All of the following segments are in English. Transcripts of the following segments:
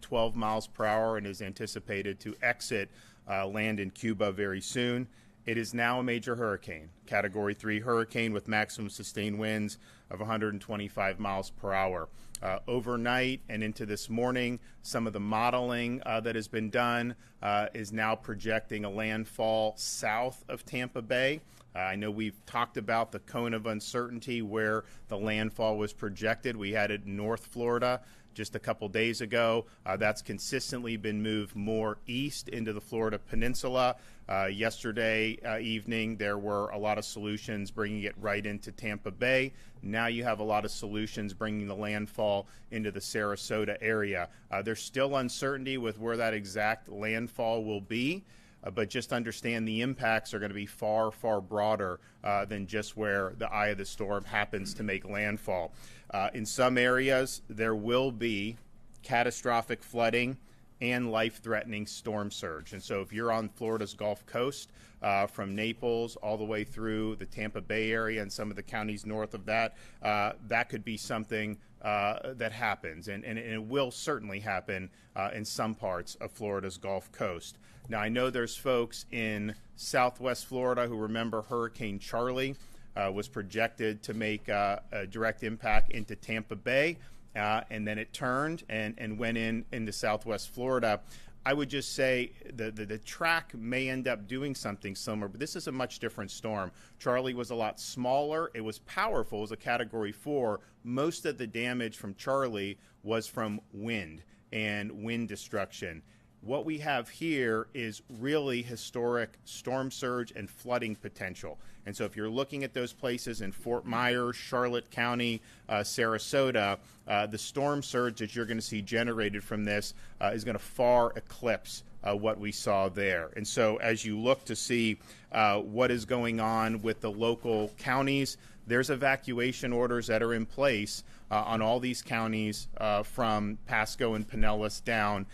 12 miles per hour and is anticipated to exit land in Cuba very soon. It is now a major hurricane, Category 3 hurricane with maximum sustained winds of 125 miles per hour. Overnight and into this morning, some of the modeling that has been done is now projecting a landfall south of Tampa Bay. I know we've talked about the cone of uncertainty where the landfall was projected. We had it in North Florida just a couple days ago. That's consistently been moved more east into the Florida Peninsula. Yesterday evening, there were a lot of solutions bringing it right into Tampa Bay. Now you have a lot of solutions bringing the landfall into the Sarasota area. There's still uncertainty with where that exact landfall will be. But just understand the impacts are going to be far, far broader than just where the eye of the storm happens to make landfall. In some areas, there will be catastrophic flooding and life-threatening storm surge. And so if you're on Florida's Gulf Coast, from Naples all the way through the Tampa Bay area and some of the counties north of that, that could be something that happens. And it will certainly happen in some parts of Florida's Gulf Coast. Now, I know there's folks in Southwest Florida who remember Hurricane Charlie was projected to make a direct impact into Tampa Bay, and then it turned and went into Southwest Florida. I would just say the track may end up doing something similar, but this is a much different storm. Charlie was a lot smaller. It was powerful. It was a Category 4. Most of the damage from Charlie was from wind and wind destruction. What we have here is really historic storm surge and flooding potential. And so if you're looking at those places in Fort Myers, Charlotte County, Sarasota, the storm surge that you're going to see generated from this is going to far eclipse what we saw there. And so as you look to see what is going on with the local counties, there's evacuation orders that are in place on all these counties from Pasco and Pinellas down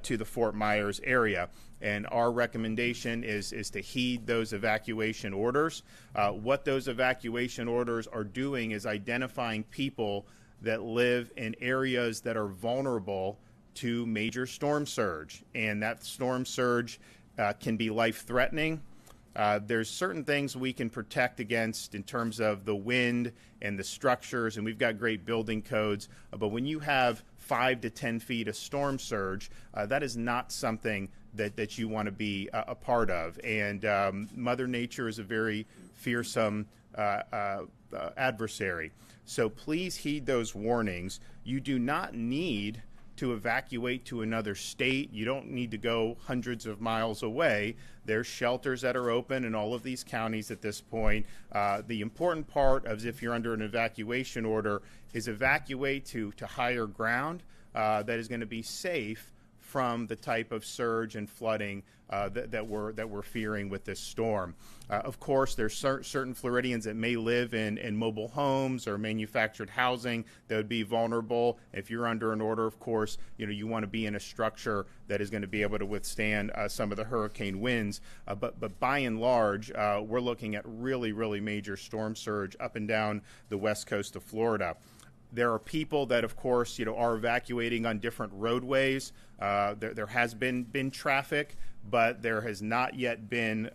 to the Fort Myers area. And our recommendation is to heed those evacuation orders. What those evacuation orders are doing is identifying people that live in areas that are vulnerable to major storm surge. And that storm surge can be life-threatening. There's certain things we can protect against in terms of the wind and the structures, and we've got great building codes. But when you have 5 to 10 feet of storm surge, that is not something that you want to be a part of. And Mother Nature is a very fearsome adversary. So please heed those warnings. You do not need to evacuate to another state. You don't need to go hundreds of miles away. There's shelters that are open in all of these counties at this point. The important part of if you're under an evacuation order is evacuate to higher ground that is going to be safe from the type of surge and flooding that we're fearing with this storm. Of course, there's certain Floridians that may live in mobile homes or manufactured housing that would be vulnerable. If you're under an order, of course, you want to be in a structure that is going to be able to withstand some of the hurricane winds. But by and large, we're looking at really, really major storm surge up and down the west coast of Florida. There are people that, of course, are evacuating on different roadways. There has been traffic, but there has not yet been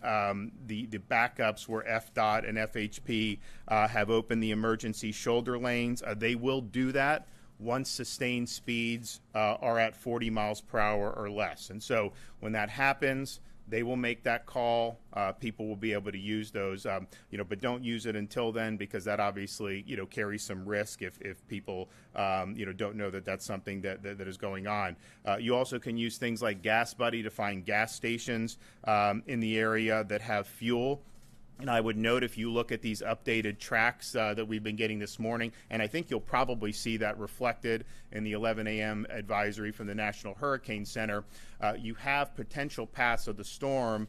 the backups where FDOT and FHP have opened the emergency shoulder lanes. They will do that once sustained speeds are at 40 miles per hour or less. And so when that happens, they will make that call. People will be able to use those, but don't use it until then, because that obviously, carries some risk if people, don't know that that's something that is going on. You also can use things like Gas Buddy to find gas stations in the area that have fuel. And I would note, if you look at these updated tracks that we've been getting this morning, and I think you'll probably see that reflected in the 11 a.m. advisory from the National Hurricane Center, you have potential paths of the storm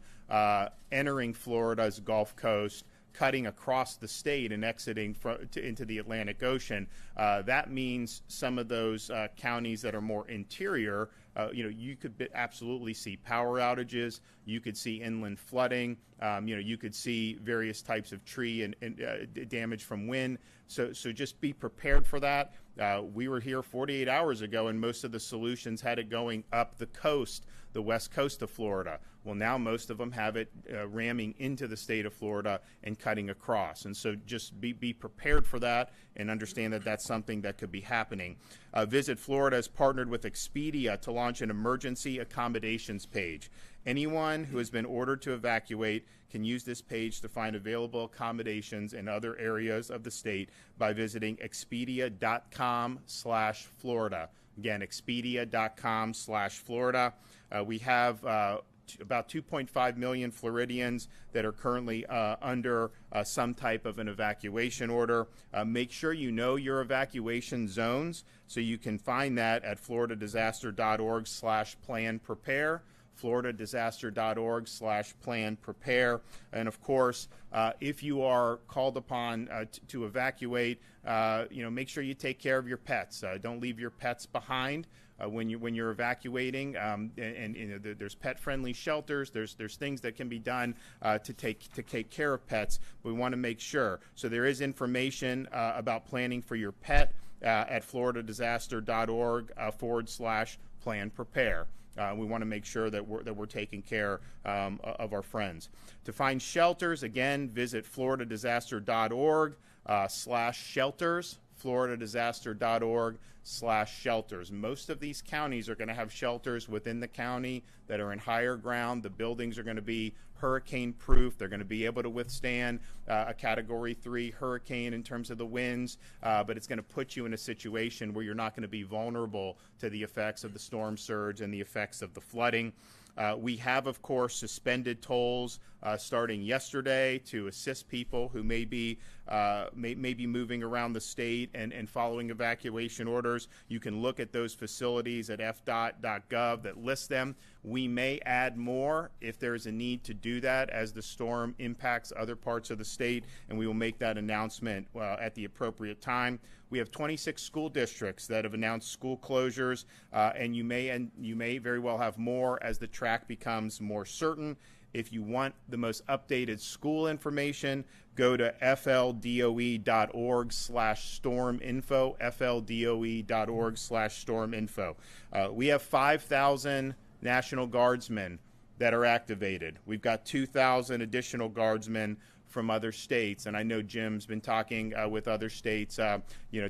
entering Florida's Gulf Coast, cutting across the state and exiting into the Atlantic Ocean. That means some of those counties that are more interior, you could absolutely see power outages. You could see inland flooding. You could see various types of tree and damage from wind. So just be prepared for that. We were here 48 hours ago, and most of the solutions had it going up the coast, the west coast of Florida. Well, now most of them have it ramming into the state of Florida and cutting across. And so just be prepared for that and understand that that's something that could be happening. Visit Florida has partnered with Expedia to launch an emergency accommodations page. Anyone who has been ordered to evacuate can use this page to find available accommodations in other areas of the state by visiting expedia.com/Florida. Again, expedia.com/Florida. We have about 2.5 million Floridians that are currently under some type of an evacuation order. Make sure you know your evacuation zones, so you can find that at floridadisaster.org/plan-prepare. floridadisaster.org/plan-prepare. And of course, if you are called upon to evacuate, make sure you take care of your pets. Don't leave your pets behind when you're evacuating. There's pet-friendly shelters. There's things that can be done to take care of pets. We want to make sure. So there is information about planning for your pet at floridadisaster.org/plan-prepare. We want to make sure that we're taking care of our friends. To find shelters, again, visit floridadisaster.org/shelters. floridadisaster.org/shelters. Most of these counties are going to have shelters within the county that are in higher ground. The buildings are going to be hurricane proof. They're going to be able to withstand a Category 3 hurricane in terms of the winds, but it's going to put you in a situation where you're not going to be vulnerable to the effects of the storm surge and the effects of the flooding. We have, of course, suspended tolls starting yesterday to assist people who may be moving around the state and following evacuation orders. You can look at those facilities at fdot.gov that list them. We may add more if there is a need to do that as the storm impacts other parts of the state, and we will make that announcement at the appropriate time. We have 26 school districts that have announced school closures, and you may very well have more as the track becomes more certain. If you want the most updated school information, go to fldoe.org/storminfo, fldoe.org/storminfo. We have 5,000 National Guardsmen that are activated. We've got 2,000 additional Guardsmen from other states, and I know Jim's been talking with other states, to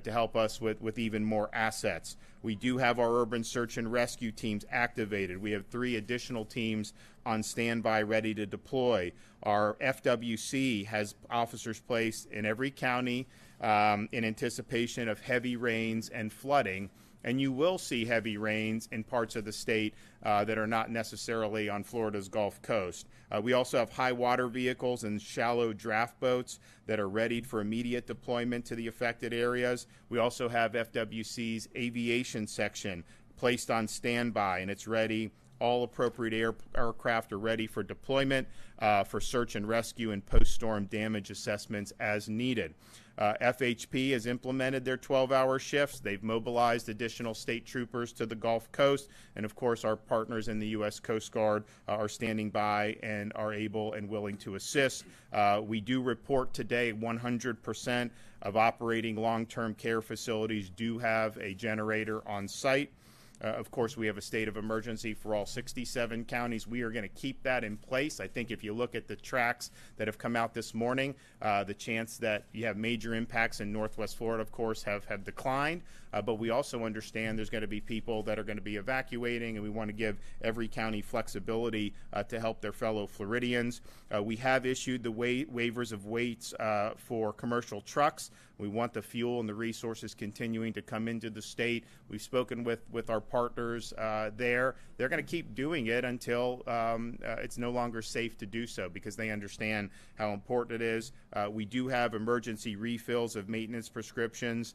help us with even more assets. We do have our urban search and rescue teams activated. We have 3 additional teams on standby ready to deploy. Our FWC has officers placed in every county in anticipation of heavy rains and flooding. And you will see heavy rains in parts of the state that are not necessarily on Florida's Gulf Coast. We also have high water vehicles and shallow draft boats that are ready for immediate deployment to the affected areas. We also have FWC's aviation section placed on standby, and it's ready. All appropriate aircraft are ready for deployment for search and rescue and post-storm damage assessments as needed. FHP has implemented their 12-hour shifts. They've mobilized additional state troopers to the Gulf Coast. And, of course, our partners in the U.S. Coast Guard are standing by and are able and willing to assist. We do report today 100% of operating long-term care facilities do have a generator on site. Of course, we have a state of emergency for all 67 counties. We are going to keep that in place. I think if you look at the tracks that have come out this morning, the chance that you have major impacts in Northwest Florida, of course, have declined. But we also understand there's going to be people that are going to be evacuating, and we want to give every county flexibility to help their fellow Floridians. We have issued the waivers of weights for commercial trucks. We want the fuel and the resources continuing to come into the state. We've spoken with our partners there. They're going to keep doing it until it's no longer safe to do so, because they understand how important it is. We do have emergency refills of maintenance prescriptions.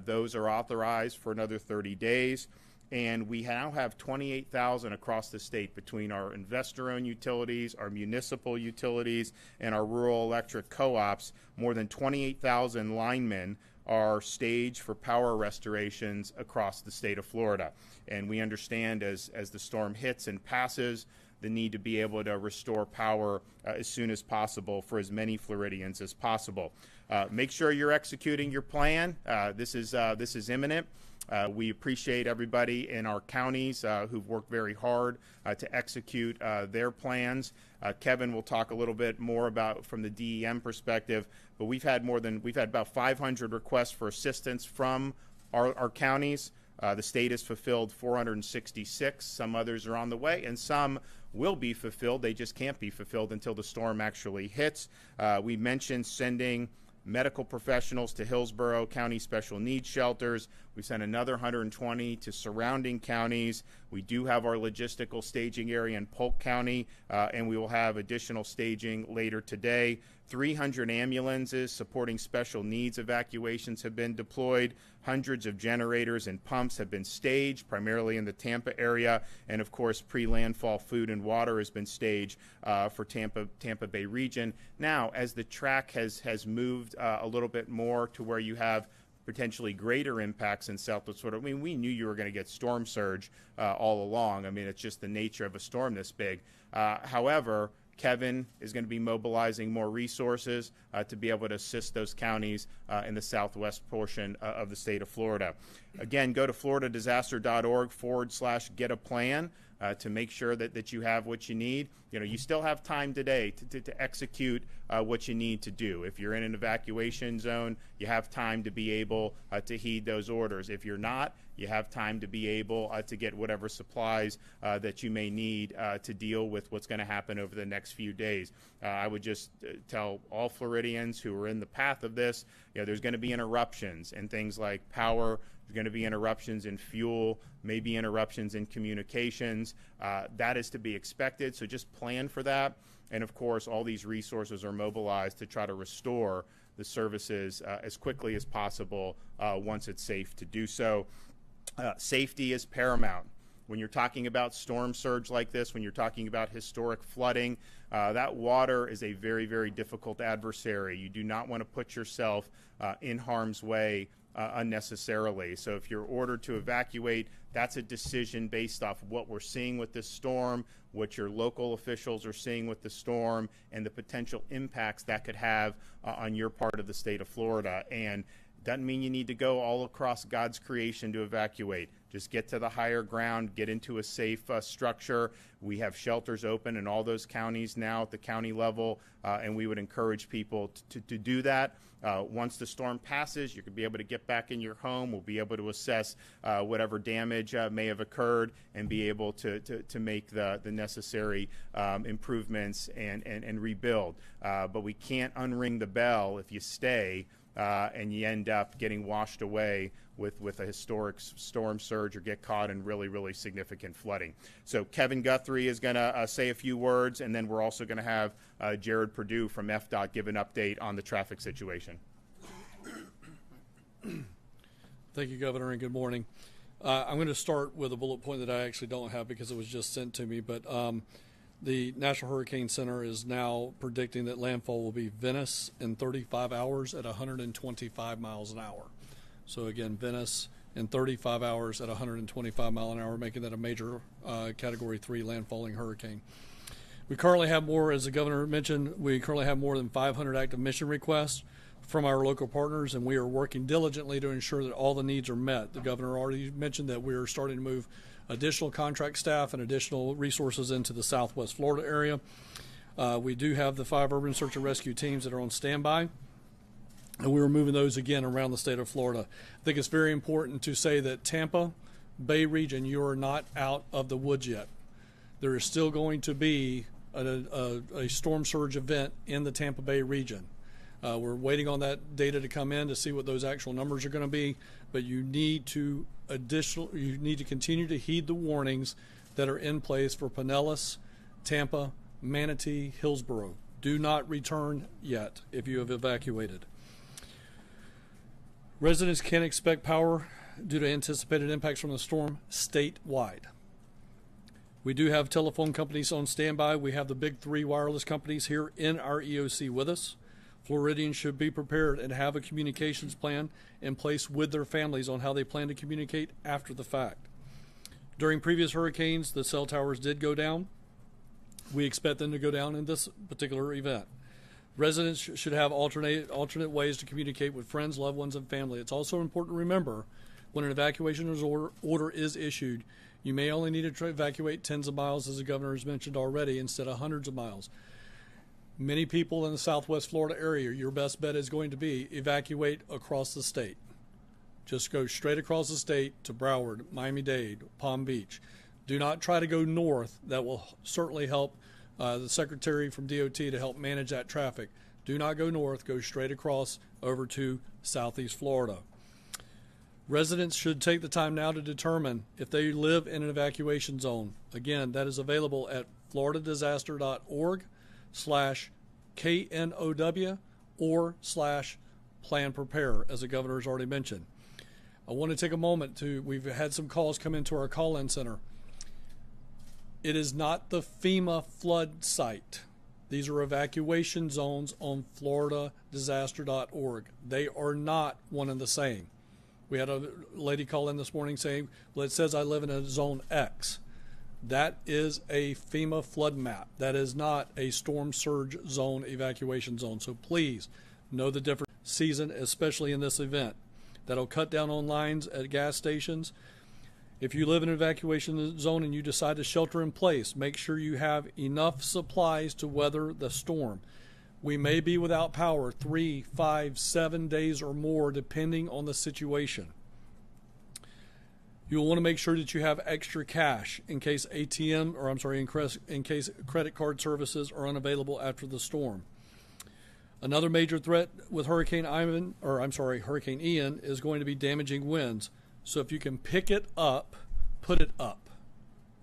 Those are authorized for another 30 days. And we now have 28,000 across the state between our investor-owned utilities, our municipal utilities, and our rural electric co-ops. More than 28,000 linemen are staged for power restorations across the state of Florida. And we understand as the storm hits and passes, the need to be able to restore power as soon as possible for as many Floridians as possible. Make sure you're executing your plan. This is imminent. We appreciate everybody in our counties who've worked very hard to execute their plans. Kevin will talk a little bit more about from the DEM perspective, but we've had about 500 requests for assistance from our counties. The state has fulfilled 466. Some others are on the way, and some will be fulfilled. They just can't be fulfilled until the storm actually hits. We mentioned sending medical professionals to Hillsborough County Special Needs Shelters. We sent another 120 to surrounding counties. We do have our logistical staging area in Polk County, and we will have additional staging later today. 300 ambulances supporting special needs evacuations have been deployed. Hundreds of generators and pumps have been staged, primarily in the Tampa area. And of course, pre-landfall food and water has been staged for Tampa Bay region. Now, as the track has moved a little bit more to where you have potentially greater impacts in Southwest Florida. I mean, we knew you were going to get storm surge all along. I mean, it's just the nature of a storm this big. However, Kevin is going to be mobilizing more resources to be able to assist those counties in the southwest portion of the state of Florida. Again, go to floridadisaster.org/get-a-plan to make sure that you have what you need. You know, you still have time today to execute what you need to do. If you're in an evacuation zone, you have time to be able to heed those orders. If you're not, you have time to be able to get whatever supplies that you may need to deal with what's going to happen over the next few days. I would just tell all Floridians who are in the path of this, you know, there's going to be interruptions in things like power. There's going to be interruptions in fuel, maybe interruptions in communications. That is to be expected, so just plan for that. And of course, all these resources are mobilized to try to restore the services as quickly as possible once it's safe to do so. Safety is paramount. When you're talking about storm surge like this, when you're talking about historic flooding, that water is a very, very difficult adversary. You do not want to put yourself in harm's way unnecessarily. So if you're ordered to evacuate, that's a decision based off of what we're seeing with this storm, what your local officials are seeing with the storm, and the potential impacts that could have on your part of the state of Florida. And doesn't mean you need to go all across God's creation to evacuate. Just get to the higher ground, get into a safe structure. We have shelters open in all those counties now at the county level, and we would encourage people to do that. Once the storm passes, you could be able to get back in your home. We'll be able to assess whatever damage may have occurred and be able to make the necessary improvements and rebuild. But we can't unring the bell if you stay and you end up getting washed away with a historic storm surge or get caught in really, really significant flooding. So Kevin Guthrie is going to say a few words, and then we're also going to have Jared Perdue from FDOT give an update on the traffic situation. Thank you, Governor, and good morning. I'm going to start with a bullet point that I actually don't have because it was just sent to me, but the National Hurricane Center is now predicting that landfall will be Venice in 35 hours at 125 miles an hour. So again, Venice in 35 hours at 125 mile an hour, making that a major Category 3 landfalling hurricane. We currently have more, as the governor mentioned, we currently have more than 500 active mission requests from our local partners, and we are working diligently to ensure that all the needs are met. The governor already mentioned that we are starting to move additional contract staff and additional resources into the Southwest Florida area. We do have the 5 urban search and rescue teams that are on standby, and we were moving those again around the state of Florida. I think it's very important to say that Tampa Bay region, you are not out of the woods yet. There is still going to be a storm surge event in the Tampa Bay region. We're waiting on that data to come in to see what those actual numbers are going to be, but you need to continue to heed the warnings that are in place for Pinellas, Tampa, Manatee, Hillsborough. Do not return yet if you have evacuated. Residents can expect power due to anticipated impacts from the storm statewide. We do have telephone companies on standby. We have the big 3 wireless companies here in our EOC with us. Floridians should be prepared and have a communications plan in place with their families on how they plan to communicate after the fact. During previous hurricanes, the cell towers did go down. We expect them to go down in this particular event. Residents should have alternate ways to communicate with friends, loved ones, and family. It's also important to remember when an evacuation order is issued, you may only need to evacuate tens of miles, as the governor has mentioned already, instead of hundreds of miles. Many people in the southwest Florida area, your best bet is going to be evacuate across the state. Just go straight across the state to Broward, Miami-Dade, Palm Beach. Do not try to go north. That will certainly help the secretary from DOT to help manage that traffic. Do not go north. Go straight across over to southeast Florida. Residents should take the time now to determine if they live in an evacuation zone. Again, that is available at floridadisaster.org/KNOW or/plan prepare, as the governor has already mentioned. I want to take a moment we've had some calls come into our call-in center. It is not the FEMA flood site. These are evacuation zones on floridadisaster.org. They are not one and the same. We had a lady call in this morning saying, well, it says I live in a zone X. That is a FEMA flood map. That is not a storm surge zone evacuation zone. So please know the different season, especially in this event. That'll cut down on lines at gas stations. If you live in an evacuation zone and you decide to shelter in place, make sure you have enough supplies to weather the storm. We may be without power 3, 5, 7 days or more, depending on the situation. You'll want to make sure that you have extra cash in case in case credit card services are unavailable after the storm. Another major threat with Hurricane Ian is going to be damaging winds. So if you can pick it up, put it up.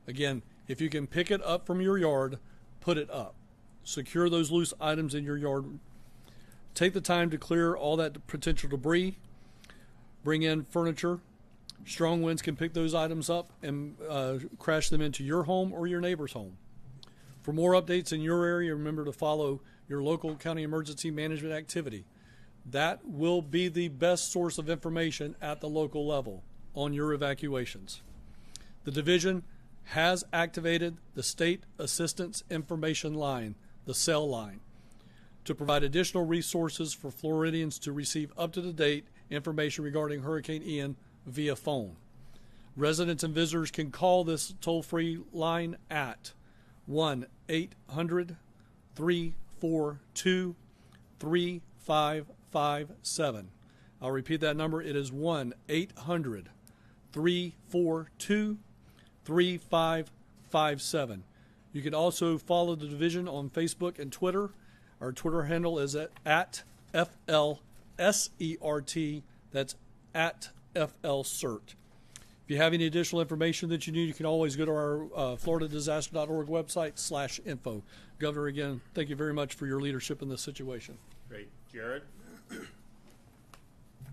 Again, if you can pick it up from your yard, put it up. Secure those loose items in your yard. Take the time to clear all that potential debris. Bring in furniture. Strong winds can pick those items up and crash them into your home or your neighbor's home. For more updates in your area, remember to follow your local county emergency management activity. That will be the best source of information at the local level on your evacuations. The division has activated the State Assistance Information Line, the cell line, to provide additional resources for Floridians to receive up-to-date information regarding Hurricane Ian via phone. Residents and visitors can call this toll-free line at 1-800-342-3557. I'll repeat that number. It is 1-800-342-3557. You can also follow the division on Facebook and Twitter. Our Twitter handle is at FLSERT. That's at FLCERT. If you have any additional information that you need, you can always go to our floridadisaster.org website /info. Governor, again, thank you very much for your leadership in this situation. Great. Jared?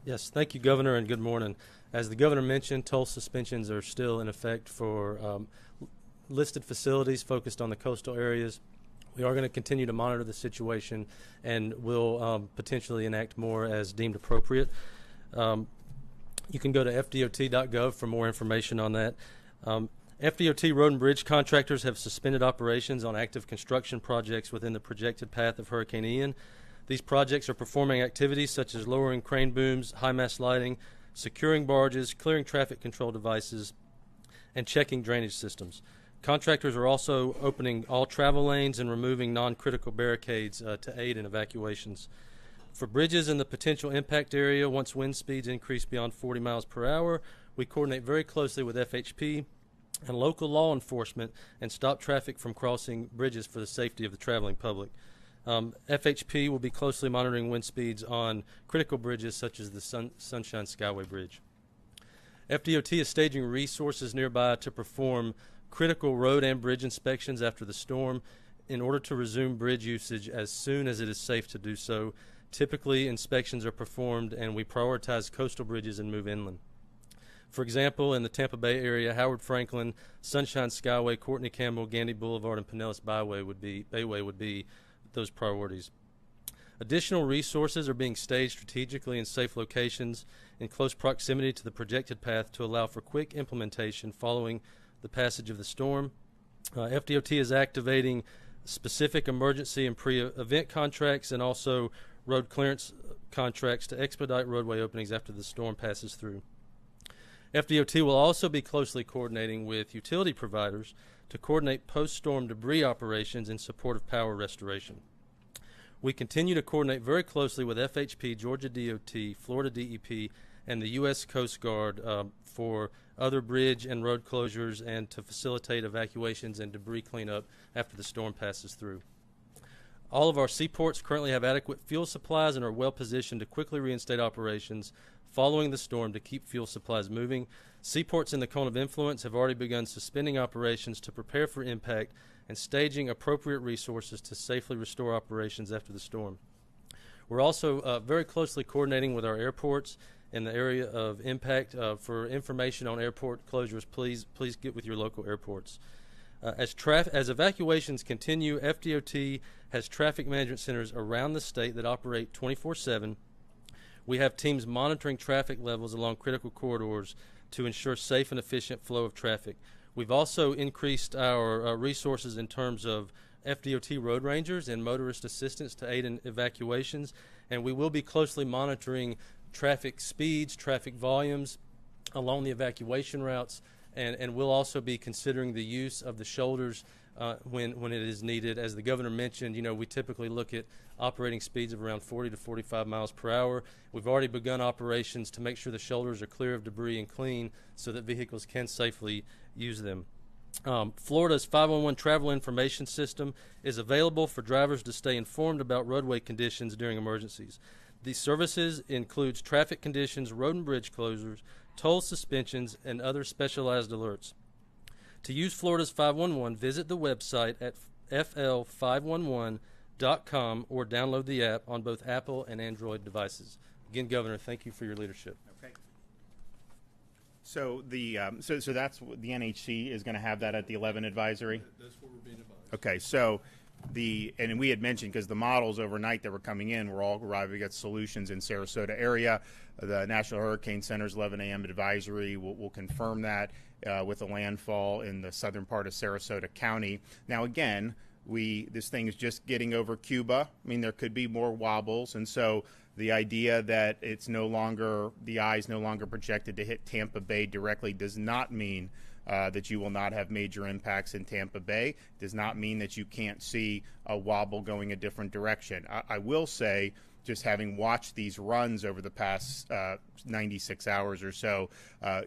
Yes, thank you, Governor, and good morning. As the Governor mentioned, toll suspensions are still in effect for listed facilities focused on the coastal areas. We are going to continue to monitor the situation and will potentially enact more as deemed appropriate. You can go to fdot.gov for more information on that. FDOT road and bridge contractors have suspended operations on active construction projects within the projected path of Hurricane Ian. These projects are performing activities such as lowering crane booms, high mast lighting, securing barges, clearing traffic control devices, and checking drainage systems. Contractors are also opening all travel lanes and removing non-critical barricades to aid in evacuations. For bridges in the potential impact area, once wind speeds increase beyond 40 miles per hour, we coordinate very closely with FHP and local law enforcement and stop traffic from crossing bridges for the safety of the traveling public. FHP will be closely monitoring wind speeds on critical bridges such as the Sunshine Skyway Bridge. FDOT is staging resources nearby to perform critical road and bridge inspections after the storm in order to resume bridge usage as soon as it is safe to do so. Typically, inspections are performed and we prioritize coastal bridges and move inland. For example, in the Tampa Bay area, Howard Franklin, Sunshine Skyway, Courtney Campbell, Gandy Boulevard, and Pinellas Bayway would be those priorities. Additional resources are being staged strategically in safe locations in close proximity to the projected path to allow for quick implementation following the passage of the storm. FDOT is activating specific emergency and pre-event contracts and also road clearance contracts to expedite roadway openings after the storm passes through. FDOT will also be closely coordinating with utility providers to coordinate post-storm debris operations in support of power restoration. We continue to coordinate very closely with FHP, Georgia DOT, Florida DEP, and the U.S. Coast Guard for other bridge and road closures and to facilitate evacuations and debris cleanup after the storm passes through. All of our seaports currently have adequate fuel supplies and are well positioned to quickly reinstate operations following the storm to keep fuel supplies moving. Seaports in the cone of influence have already begun suspending operations to prepare for impact and staging appropriate resources to safely restore operations after the storm. We're also very closely coordinating with our airports in the area of impact. For information on airport closures, please get with your local airports. As evacuations continue, FDOT has traffic management centers around the state that operate 24/7. We have teams monitoring traffic levels along critical corridors to ensure safe and efficient flow of traffic. We've also increased our resources in terms of FDOT road rangers and motorist assistance to aid in evacuations, and we will be closely monitoring traffic speeds, traffic volumes along the evacuation routes, and we'll also be considering the use of the shoulders when it is needed. As the governor mentioned, we typically look at operating speeds of around 40 to 45 miles per hour. We've already begun operations to make sure the shoulders are clear of debris and clean so that vehicles can safely use them. Florida's 511 travel information system is available for drivers to stay informed about roadway conditions during emergencies. These services includes traffic conditions, road and bridge closures, toll suspensions, and other specialized alerts. To use Florida's 511, visit the website at fl511.com or download the app on both Apple and Android devices. Again, Governor, thank you for your leadership. Okay. So so that's what the NHC is going to have that at the 11 advisory. That's what we're being advised. Okay, so and we had mentioned because the models overnight that were coming in were all arriving at solutions in Sarasota area. The National Hurricane Center's 11 a.m. advisory will confirm that with a landfall in the southern part of Sarasota County. Now again, this thing is just getting over Cuba. I mean, there could be more wobbles, and so the idea that the eye is no longer projected to hit Tampa Bay directly does not mean that you will not have major impacts in Tampa Bay. Does not mean that you can't see a wobble going a different direction. I will say, just having watched these runs over the past 96 hours or so,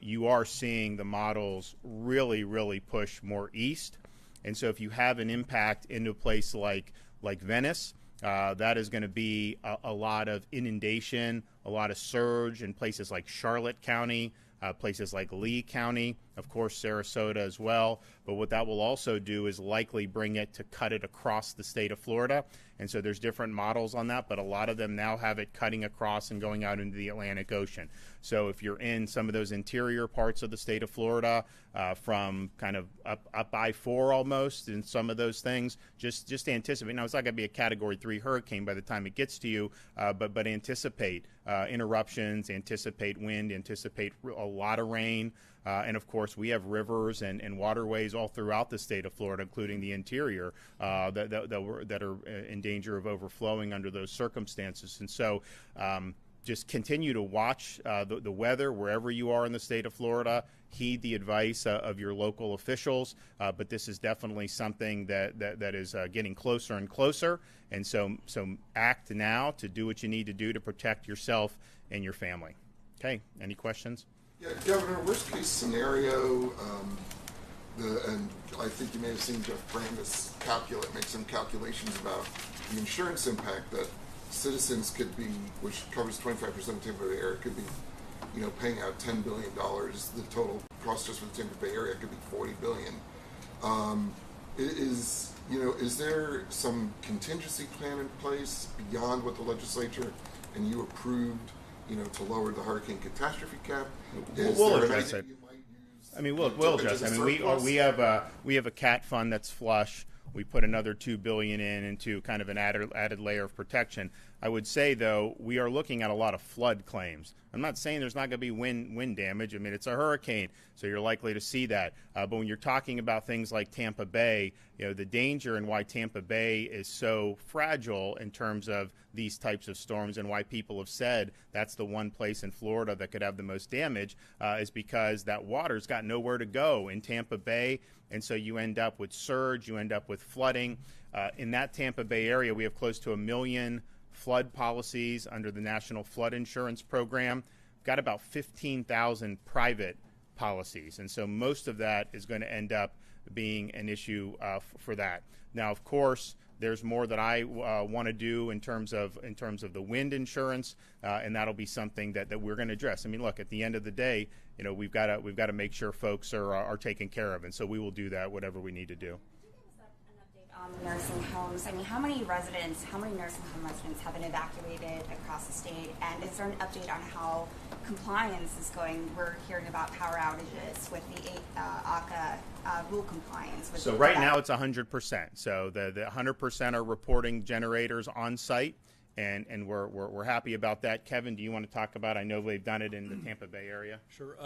you are seeing the models really, really push more east. And so if you have an impact into a place like Venice, that is going to be a lot of inundation, a lot of surge in places like Charlotte County, places like Lee County, of course Sarasota as well. But what that will also do is likely bring it to cut it across the state of Florida. And so there's different models on that, but a lot of them now have it cutting across and going out into the Atlantic Ocean. So if you're in some of those interior parts of the state of Florida, from kind of up I-4 almost, and some of those things, just anticipate. Now, it's not going to be a Category 3 hurricane by the time it gets to you, but anticipate interruptions, anticipate wind, anticipate a lot of rain. And, of course, we have rivers and waterways all throughout the state of Florida, including the interior, that are in danger of overflowing under those circumstances. And so just continue to watch the weather wherever you are in the state of Florida. Heed the advice of your local officials. But this is definitely something that is getting closer and closer. And so act now to do what you need to do to protect yourself and your family. Okay, any questions? Yeah, Governor, worst case scenario, and I think you may have seen Jeff Brandis make some calculations about the insurance impact that citizens could be, which covers 25% of Tampa Bay area, could be, paying out $10 billion. The total cost just for the Tampa Bay area could be $40 billion. Is there some contingency plan in place beyond what the legislature and you approved, to lower the hurricane catastrophe cap? We'll address it. I mean, we'll address it. I mean, we have a CAT fund that's flush. We put another $2 billion into kind of an added layer of protection. I would say, though, we are looking at a lot of flood claims. I'm not saying there's not going to be wind damage. I mean, it's a hurricane, so you're likely to see that. But when you're talking about things like Tampa Bay, the danger and why Tampa Bay is so fragile in terms of these types of storms and why people have said that's the one place in Florida that could have the most damage is because that water's got nowhere to go in Tampa Bay. And so you end up with surge, you end up with flooding. In that Tampa Bay area, we have close to 1 million flood policies under the National Flood Insurance Program. We've got about 15,000 private policies. And so most of that is going to end up being an issue for that. Now, of course, there's more that I want to do in terms of the wind insurance, and that'll be something that we're going to address. I mean, look, at the end of the day, we've got to make sure folks are taken care of, and so we will do that, whatever we need to do. On the nursing homes, I mean, how many nursing home residents have been evacuated across the state? And is there an update on how compliance is going? We're hearing about power outages with the ACA rule compliance. So right now it's 100%. So the 100% are reporting generators on site, and we're happy about that. Kevin, do you want to talk about? I know they've done it in the Tampa Bay area. Sure.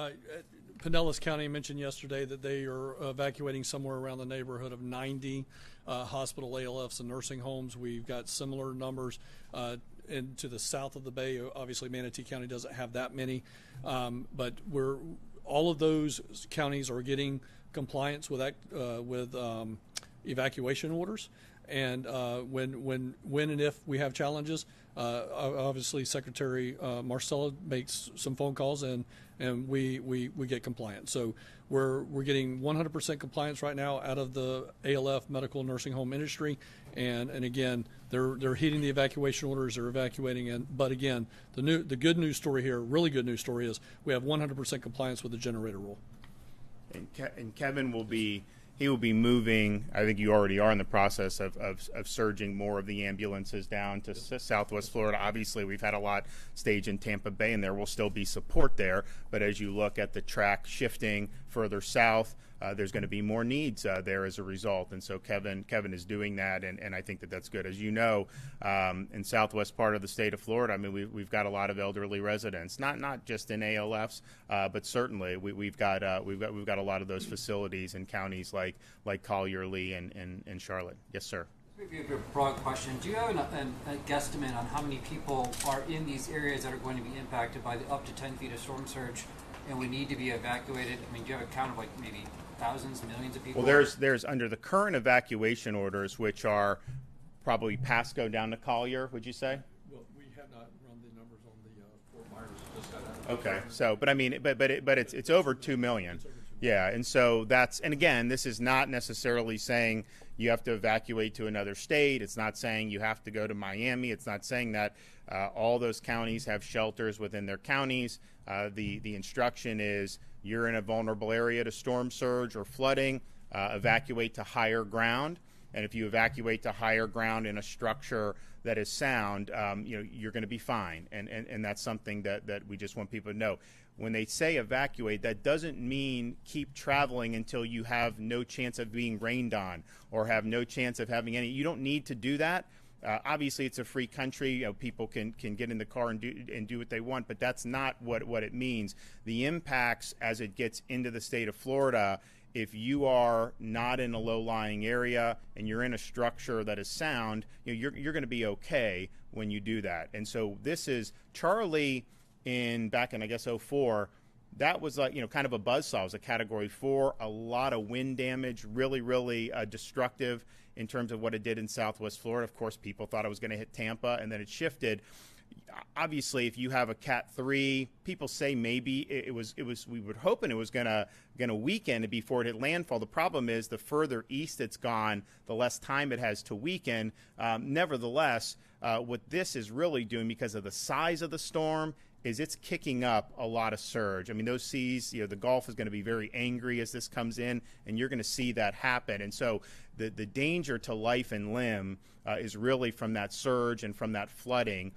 Pinellas County mentioned yesterday that they are evacuating somewhere around the neighborhood of 90 hospital ALFs and nursing homes. We've got similar numbers to the south of the Bay. Obviously, Manatee County doesn't have that many, but all of those counties are getting compliance with evacuation orders. And when and if we have challenges, obviously Secretary Marcella makes some phone calls and we get compliance. So we're getting 100% compliance right now out of the ALF medical nursing home industry, and again they're hitting the evacuation orders, they're evacuating. But again, the good news story here, really good news story, is we have 100% compliance with the generator rule. And Kevin will be moving. I think you already are in the process of surging more of the ambulances down to Southwest Florida. Obviously, we've had a lot staged in Tampa Bay, and there will still be support there. But as you look at the track shifting further south, there's going to be more needs there as a result. And so Kevin is doing that, and I think that's good. As you know, in southwest part of the state of Florida, I mean, we've got a lot of elderly residents, not just in ALFs, but certainly we've got a lot of those facilities in counties like Collier, Lee, and Charlotte. Yes, sir. Maybe a broad question. Do you have a guesstimate on how many people are in these areas that are going to be impacted by the up to 10 feet of storm surge and we need to be evacuated? I mean, do you have a count of like maybe thousands, millions of people? Well, there's under the current evacuation orders, which are probably Pasco down to Collier, would you say? Well, we have not run the numbers on the Fort Myers. Just got out. Okay, so but I mean, but it's over 2 million. Yeah, and so and again, this is not necessarily saying you have to evacuate to another state. It's not saying you have to go to Miami. It's not saying that. All those counties have shelters within their counties. The instruction is you're in a vulnerable area to storm surge or flooding, evacuate to higher ground. And if you evacuate to higher ground in a structure that is sound, you're going to be fine. And that's something that we just want people to know. When they say evacuate, that doesn't mean keep traveling until you have no chance of being rained on or have no chance of having any. You don't need to do that. Obviously, it's a free country. People can get in the car and do what they want, but that's not what it means. The impacts as it gets into the state of Florida, if you are not in a low-lying area and you're in a structure that is sound, you're going to be okay when you do that. And so this is Charlie back in I guess 2004. That was kind of a buzzsaw. It was a Category 4, a lot of wind damage, really, really destructive in terms of what it did in Southwest Florida. Of course, people thought it was going to hit Tampa, and then it shifted. Obviously, if you have a Cat 3, people say maybe it was. We were hoping it was going to weaken before it hit landfall. The problem is the further east it's gone, the less time it has to weaken. Nevertheless, what this is really doing, because of the size of the storm, is it's kicking up a lot of surge. I mean, those seas, the Gulf is going to be very angry as this comes in, and you're going to see that happen. And so the danger to life and limb is really from that surge and from that flooding,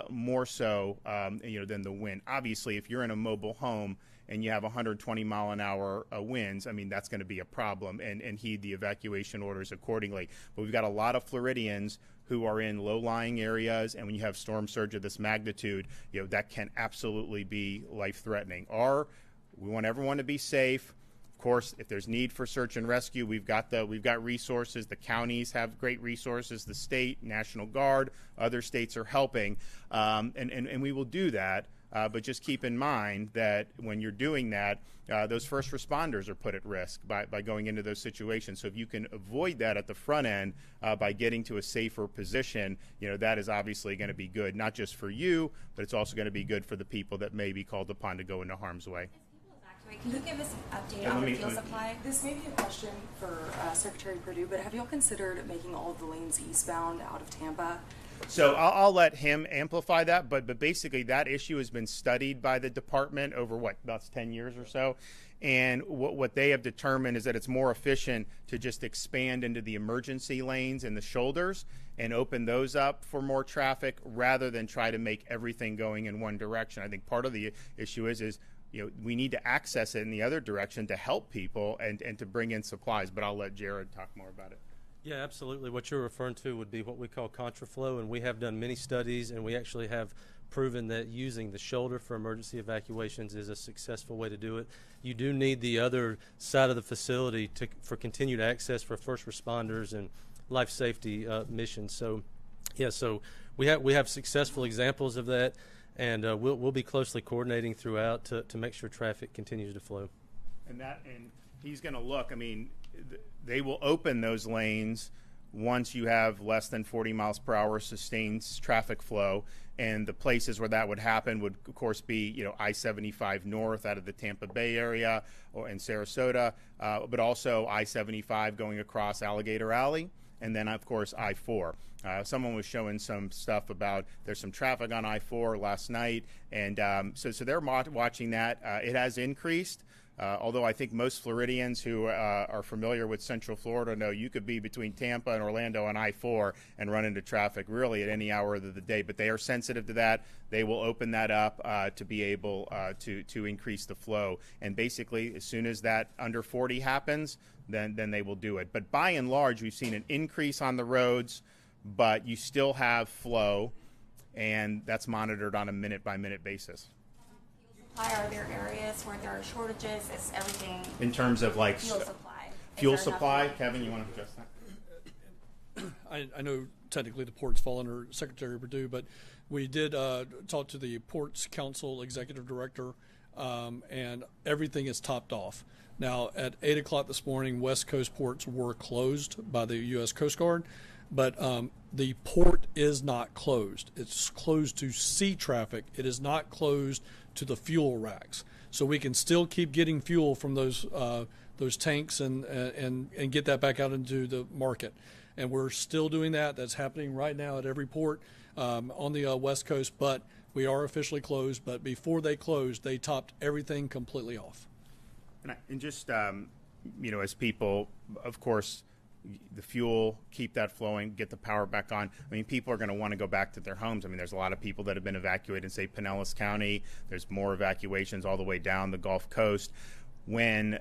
more so than the wind. Obviously, if you're in a mobile home and you have 120-mile-an-hour winds, I mean, that's going to be a problem, and heed the evacuation orders accordingly. But we've got a lot of Floridians who are in low-lying areas, and when you have storm surge of this magnitude, that can absolutely be life-threatening. We want everyone to be safe. Of course, if there's need for search and rescue, we've got resources. The counties have great resources. The state, National Guard, other states are helping, and we will do that. But just keep in mind that when you're doing that, those first responders are put at risk by going into those situations. So if you can avoid that at the front end by getting to a safer position, that is obviously going to be good, not just for you, but it's also going to be good for the people that may be called upon to go into harm's way. Can you give us an update on the fuel supply? This may be a question for Secretary Perdue, but have you all considered making all of the lanes eastbound out of Tampa? So I'll let him amplify that, but basically that issue has been studied by the department over about 10 years or so, and what they have determined is that it's more efficient to just expand into the emergency lanes and the shoulders and open those up for more traffic rather than try to make everything going in one direction. I think part of the issue is we need to access it in the other direction to help people and to bring in supplies, but I'll let Jared talk more about it. Yeah, absolutely. What you're referring to would be what we call contraflow, and we have done many studies, and we actually have proven that using the shoulder for emergency evacuations is a successful way to do it. You do need the other side of the facility for continued access for first responders and life safety missions. So, yeah, so we have successful examples of that, and we'll be closely coordinating throughout to make sure traffic continues to flow. And he's going to look. I mean, they will open those lanes once you have less than 40 miles per hour sustained traffic flow, and the places where that would happen would, of course, be I-75 north out of the Tampa Bay area or in Sarasota, but also I-75 going across Alligator Alley, and then, of course, I-4. Someone was showing some stuff about there's some traffic on I-4 last night, and so they're watching that. It has increased. Although I think most Floridians who are familiar with Central Florida know you could be between Tampa and Orlando on I-4 and run into traffic really at any hour of the day. But they are sensitive to that. They will open that up to be able to increase the flow. And basically, as soon as that under 40 happens, then they will do it. But by and large, we've seen an increase on the roads, but you still have flow, and that's monitored on a minute-by-minute basis. Are there areas where there are shortages? Is everything in terms of like fuel supply? Fuel supply, Kevin, you want to address that? I know technically the ports fall under Secretary Perdue, but we did talk to the Ports Council Executive Director, and everything is topped off. Now, at 8 o'clock this morning, West Coast ports were closed by the U.S. Coast Guard, but the port is not closed. It's closed to sea traffic. It is not closed to the fuel racks. So we can still keep getting fuel from those tanks and get that back out into the market. And we're still doing that. That's happening right now at every port on the West Coast, but we are officially closed. But before they closed, they topped everything completely off. And just, as people, of course, the fuel, keep that flowing, get the power back on. I mean, people are going to want to go back to their homes. I mean, there's a lot of people that have been evacuated in, say, Pinellas County. There's more evacuations all the way down the Gulf Coast. When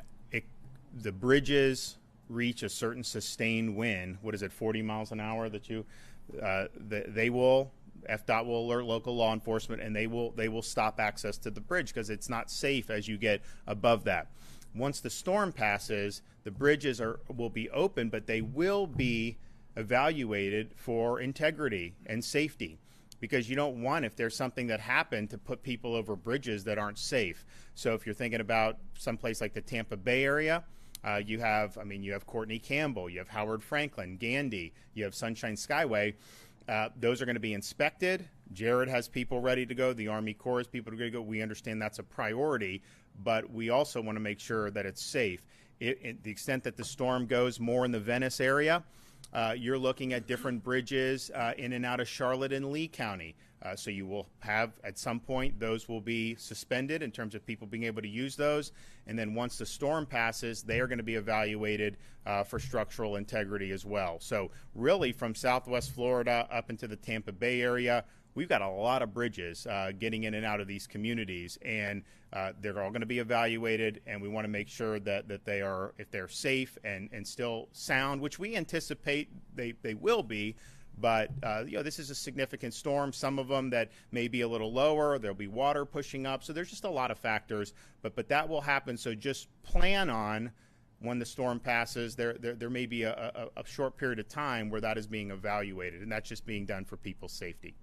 the bridges reach a certain sustained wind, 40 miles an hour FDOT will alert local law enforcement, and they will stop access to the bridge because it's not safe as you get above that. Once the storm passes, the bridges will be open, but they will be evaluated for integrity and safety, because you don't want, if there's something that happened, to put people over bridges that aren't safe. So if you're thinking about someplace like the Tampa Bay area, you have Courtney Campbell, you have Howard Franklin, Gandy, you have Sunshine Skyway. Those are going to be inspected. Jared has people ready to go. The Army Corps has people ready to go. We understand that's a priority, but we also want to make sure that it's safe. The extent that the storm goes more in the Venice area, you're looking at different bridges in and out of Charlotte and Lee County. So you will have, at some point, those will be suspended in terms of people being able to use those. And then once the storm passes, they are going to be evaluated for structural integrity as well. So really, from Southwest Florida up into the Tampa Bay area, we've got a lot of bridges getting in and out of these communities, and they're all going to be evaluated, and we want to make sure that they are, if they're safe and still sound, which we anticipate they will be. But this is a significant storm. Some of them that may be a little lower. There'll be water pushing up. So there's just a lot of factors. But that will happen. So just plan on when the storm passes. There may be a short period of time where that is being evaluated, and that's just being done for people's safety.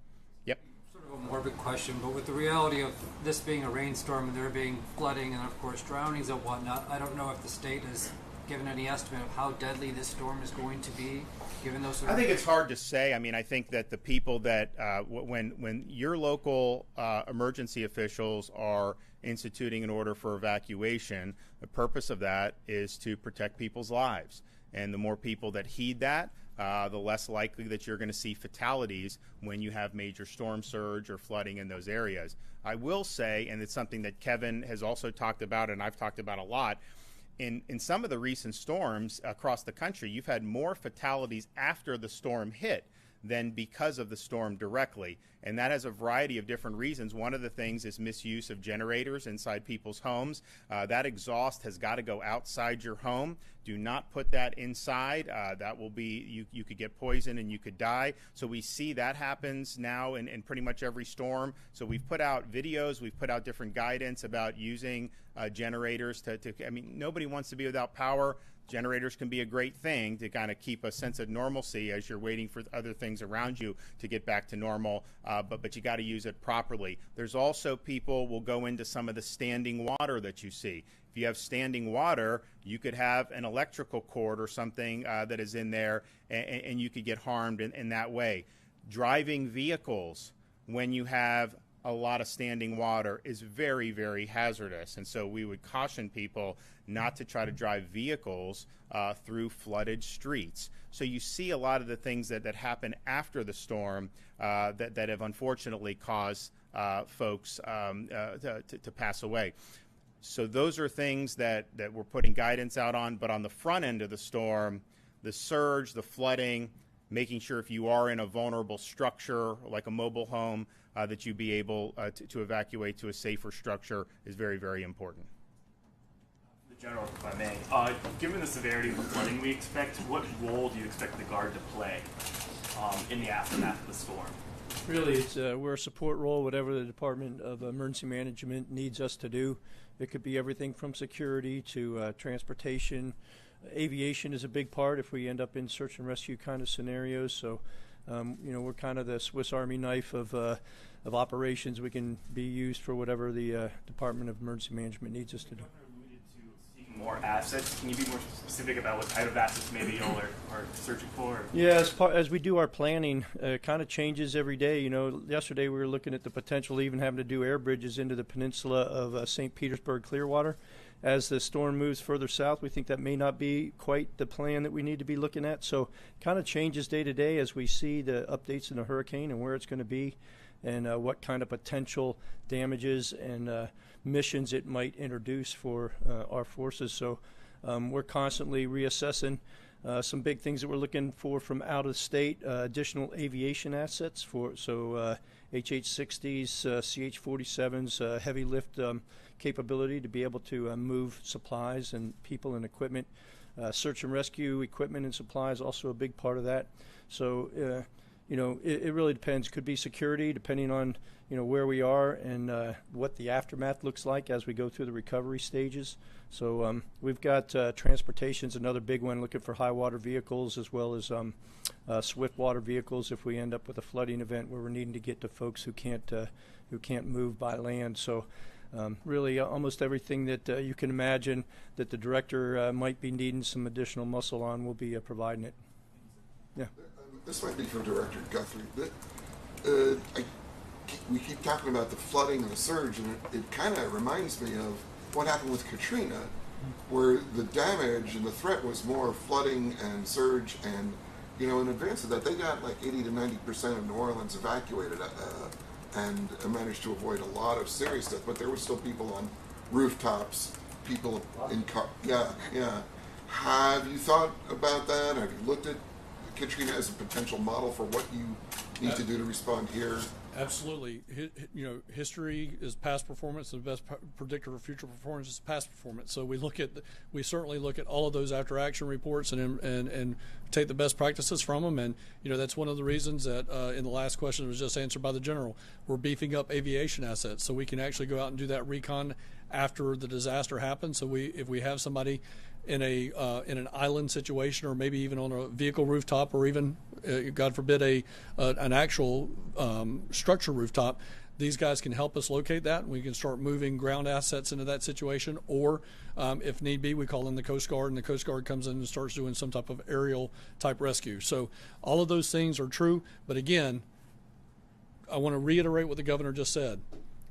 Yep. Sort of a morbid question, but with the reality of this being a rainstorm and there being flooding and of course drownings and whatnot, I don't know if the state has given any estimate of how deadly this storm is going to be, given those sort of... I think it's hard to say. I mean, I think that the people that, when your local emergency officials are instituting an order for evacuation, the purpose of that is to protect people's lives. And the more people that heed that, the less likely that you're going to see fatalities when you have major storm surge or flooding in those areas. I will say, and it's something that Kevin has also talked about and I've talked about a lot, in some of the recent storms across the country, you've had more fatalities after the storm hit than because of the storm directly. And that has a variety of different reasons. One of the things is misuse of generators inside people's homes. That exhaust has got to go outside your home. Do not put that inside. That will be, you could get poisoned and you could die. So we see that happens now in pretty much every storm. So we've put out videos, we've put out different guidance about using generators I mean, nobody wants to be without power. Generators can be a great thing to kind of keep a sense of normalcy as you're waiting for other things around you to get back to normal, but you got to use it properly. There's also people will go into some of the standing water that you see. If you have standing water, you could have an electrical cord or something that is in there, and you could get harmed in that way. Driving vehicles when you have a lot of standing water is very, very hazardous. And so we would caution people not to try to drive vehicles through flooded streets. So you see a lot of the things that happen after the storm that have unfortunately caused folks to pass away. So those are things that we're putting guidance out on. But on the front end of the storm, the surge, the flooding, making sure if you are in a vulnerable structure like a mobile home that you be able to evacuate to a safer structure is very, very important. The General, if I may, given the severity of the flooding we expect, what role do you expect the Guard to play in the aftermath of the storm? Really, it's we're a support role, whatever the Department of Emergency Management needs us to do. It could be everything from security to transportation. Aviation is a big part if we end up in search and rescue kind of scenarios. So, we're kind of the Swiss Army knife of operations. We can be used for whatever the Department of Emergency Management needs us to do. Alluded to seeking more assets. Can you be more specific about what type of assets maybe you all are searching for? Yeah, as we do our planning, it kind of changes every day. Yesterday we were looking at the potential even having to do air bridges into the peninsula of St. Petersburg, Clearwater. As the storm moves further south, we think that may not be quite the plan that we need to be looking at. So kind of changes day to day as we see the updates in the hurricane and where it's going to be and what kind of potential damages and missions it might introduce for our forces. So we're constantly reassessing some big things that we're looking for from out of state, additional aviation assets HH-60s, CH-47s, heavy lift capability to be able to move supplies and people and equipment. Search and rescue equipment and supplies also a big part of that. So, it really depends. Could be security depending on, where we are and what the aftermath looks like as we go through the recovery stages. So we've got transportation's another big one, looking for high water vehicles as well as swift water vehicles if we end up with a flooding event where we're needing to get to folks who can't move by land. So really almost everything that you can imagine that the director might be needing some additional muscle on, will be providing it. Yeah. This might be for Director Guthrie. We keep talking about the flooding and the surge, and it kind of reminds me of what happened with Katrina, where the damage and the threat was more flooding and surge, and in advance of that, they got like 80 to 90% of New Orleans evacuated, and managed to avoid a lot of serious death. But there were still people on rooftops, people in cars. Yeah. Have you thought about that? Have you looked at Katrina as a potential model for what you need to do to respond here? Absolutely. History is past performance, and the best predictor of future performance is past performance. So we certainly look at all of those after action reports and take the best practices from them. And that's one of the reasons that in the last question that was just answered by the general, we're beefing up aviation assets so we can actually go out and do that recon after the disaster happens. So if we have somebody in an island situation, or maybe even on a vehicle rooftop, or even, God forbid, an actual structure rooftop, these guys can help us locate that. We can start moving ground assets into that situation, or if need be, we call in the Coast Guard, and the Coast Guard comes in and starts doing some type of aerial type rescue. So all of those things are true. But again, I want to reiterate what the governor just said.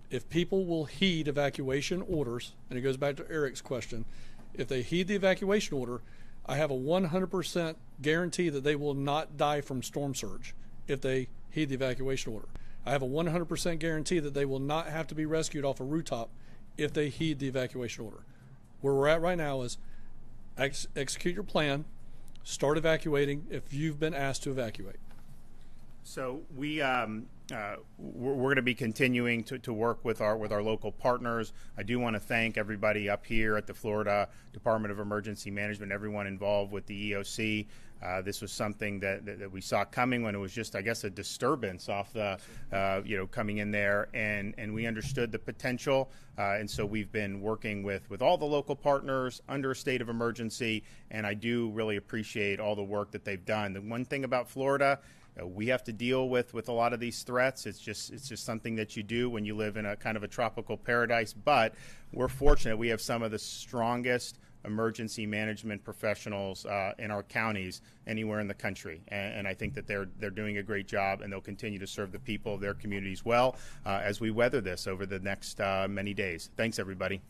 If people will heed evacuation orders, and it goes back to Eric's question, if they heed the evacuation order, I have a 100% guarantee that they will not die from storm surge if they heed the evacuation order. I have a 100% guarantee that they will not have to be rescued off a rooftop if they heed the evacuation order. Where we're at right now is execute your plan, start evacuating if you've been asked to evacuate. So we're going to be continuing to work with our local partners. I do want to thank everybody up here at the Florida Department of Emergency Management, everyone involved with the EOC. This was something that we saw coming when it was just, I guess, a disturbance off the, coming in there, and we understood the potential, and so we've been working with all the local partners under a state of emergency, and I do really appreciate all the work that they've done. The one thing about Florida, we have to deal with a lot of these threats. It's just something that you do when you live in a kind of a tropical paradise. But we're fortunate we have some of the strongest emergency management professionals in our counties anywhere in the country, and I think that they're doing a great job, and they'll continue to serve the people of their communities well as we weather this over the next many days. Thanks, everybody.